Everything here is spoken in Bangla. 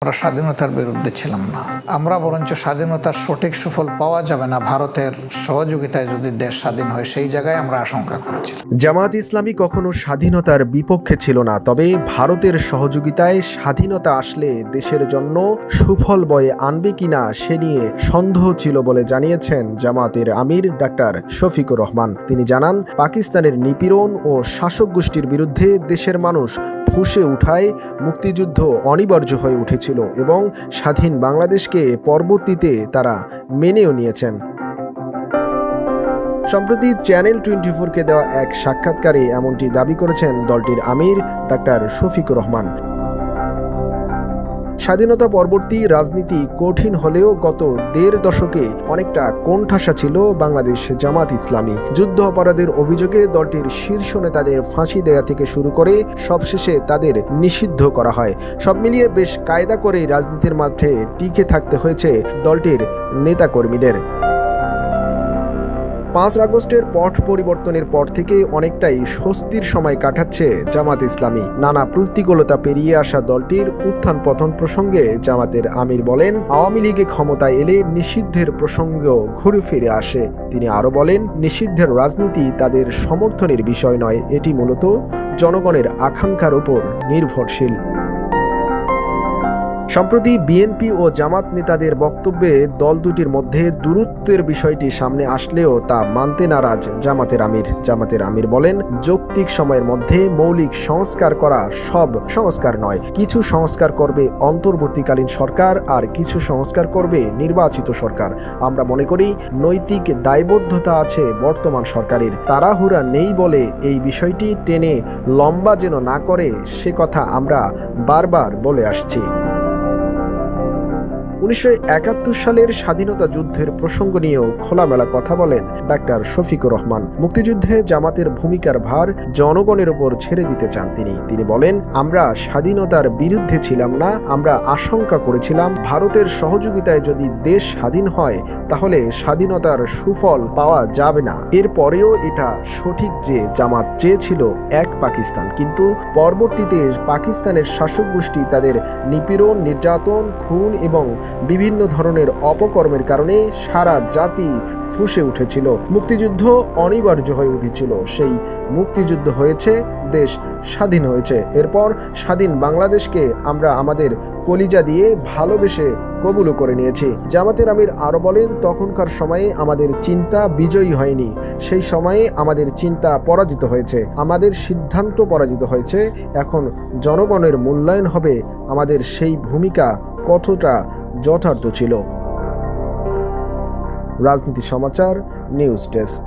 আমরা স্বাধীনতার বিরুদ্ধে ছিলাম না। আমরা বরঞ্চ স্বাধীনতার সঠিক সুফল পাওয়া যাবে না ভারতের সহযোগিতায় যদি দেশ স্বাধীন হয়, সেই জায়গায় আমরা আশঙ্কা করেছিলাম। জামায়াত ইসলামী কখনো স্বাধীনতার বিপক্ষে ছিল না, তবে ভারতের সহযোগিতায় স্বাধীনতা আসলে দেশের জন্য সুফল বয়ে আনবে কিনা সে নিয়ে সন্দেহ ছিল বলে জানিয়েছেন জামায়াতের আমির ডাক্তার শফিকুর রহমান। তিনি জানান, পাকিস্তানের নিপীড়ন ও শাসক গোষ্ঠীর বিরুদ্ধে দেশের মানুষ ফুঁসে উঠায় মুক্তিযুদ্ধ অনিবার্য হয়ে উঠেছিল এবং স্বাধীন বাংলাদেশকে পরবর্তীতে তারা মেনেও নিয়েছেন। সম্প্রতি চ্যানেল 24-কে দেওয়া এক সাক্ষাৎকারে এমনটি দাবি করেছেন দলটির আমির ডাক্তার শফিকুর রহমান। স্বাধীনতা পরবর্তী রাজনীতি কঠিন হলেও গত ১.৫ দশকে অনেকটা কোণঠাসা ছিল বাংলাদেশ জামাত ইসলামী। যুদ্ধ অপরাধের অভিযোগে দলটির শীর্ষ নেতাদের ফাঁসি দেয়া থেকে শুরু করে সবশেষে তাদের নিষিদ্ধ করা হয়। সব মিলিয়ে বেশ কায়দা করে রাজনীতির মাঠে টিকে থাকতে হয়েছে দলটির নেতাকর্মীদের। ৫ আগস্টের পট পরিবর্তনের পর থেকে অনেকটাই স্বস্তির সময় কাটাচ্ছে জামাত ইসলামী। নানা প্রতিকূলতা পেরিয়ে আসা দলটির উত্থান পতন প্রসঙ্গে জামাতের আমির বলেন, আওয়ামী লীগে ক্ষমতায় এলে নিষিদ্ধের প্রসঙ্গ ঘুরে ফিরে আসে। তিনি আরও বলেন, নিষিদ্ধের রাজনীতি তাদের সমর্থনের বিষয় নয়, এটি মূলত জনগণের আকাঙ্ক্ষার উপর নির্ভরশীল। সম্প্রতি বিএনপি ও জামাত নেতাদের বক্তব্যে দল দুটির মধ্যে দূরত্বের বিষয়টি সামনে আসলেও তা মানতে নারাজ জামাতের আমির বলেন, যৌক্তিক সময়ের মধ্যে মৌলিক সংস্কার করা সব সংস্কার নয়। কিছু সংস্কার করবে অন্তর্বর্তীকালীন সরকার আর কিছু সংস্কার করবে নির্বাচিত সরকার। আমরা মনে করি নৈতিক দায়বদ্ধতা আছে বর্তমান সরকারের। তাড়াহুড়া নেই বলে এই বিষয়টি টেনে লম্বা যেন না করে সে কথা আমরা বারবার বলে আসছি। ১৯৭১ সালের স্বাধীনতা যুদ্ধের প্রসঙ্গ নিয়েও খোলামেলা কথা বলেন ডাক্তার শফিকুর রহমান। মুক্তিযুদ্ধে জামাতের ভূমিকার ভার জনগণের উপর ছেড়ে দিতে চান তিনি বলেন, আমরা স্বাধীনতার বিরুদ্ধে ছিলাম না, আমরা আশঙ্কা করেছিলাম ভারতের সহযোগিতায় যদি দেশ স্বাধীন হয় তাহলে স্বাধীনতার সুফল পাওয়া যাবে না। এরপরেও এটা সঠিক যে জামাত চেয়েছিল এক পাকিস্তান, কিন্তু পরবর্তীতে পাকিস্তানের শাসক গোষ্ঠী তাদের নিপীড়ন, নির্যাতন, খুন এবং বিভিন্ন ধরনের অপকর্মের কারণে সারা জাতি ফুঁসে উঠেছিল। মুক্তিযুদ্ধ অনিবার্য হয়ে উঠেছিল। সেই মুক্তিযুদ্ধ হয়েছে, দেশ স্বাধীন হয়েছে। এরপর স্বাধীন বাংলাদেশকে আমরা আমাদের কলিজা দিয়ে ভালোবেসে কবুল করে নিয়েছি। জামাতের আমির আরও বলেন, তখনকার সময়ে আমাদের চিন্তা বিজয়ী হয়নি, সেই সময়ে আমাদের চিন্তা পরাজিত হয়েছে, আমাদের সিদ্ধান্ত পরাজিত হয়েছে। এখন জনগণের মূল্যায়ন হবে আমাদের সেই ভূমিকা কতটা যথার্থ ছিল। রাজনীতি সমাচার, নিউজ ডেস্ক।